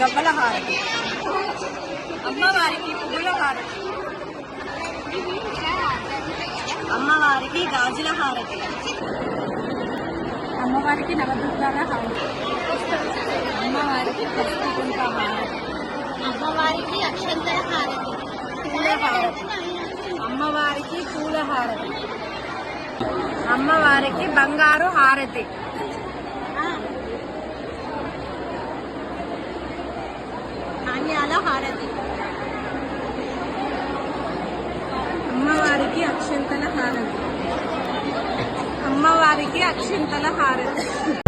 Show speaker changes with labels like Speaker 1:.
Speaker 1: గవ్వల హారతి. అమ్మవారికి పువ్వుల హారతి. అమ్మవారికి గాజుల హారతి. అమ్మవారికి నవదుర్గాల హారతి. అమ్మవారికి పసుపు కుంకుమ హారతి.
Speaker 2: అమ్మవారికి అక్షంతల హారతి.
Speaker 1: పూల హారతి. అమ్మవారికి పూల హారతి. అమ్మవారికి బంగారు హారతి.
Speaker 2: ధాన్యాల హారతి.
Speaker 1: అమ్మవారికి అక్షంతల హారతి. అమ్మవారికి అక్షంతల హారతి.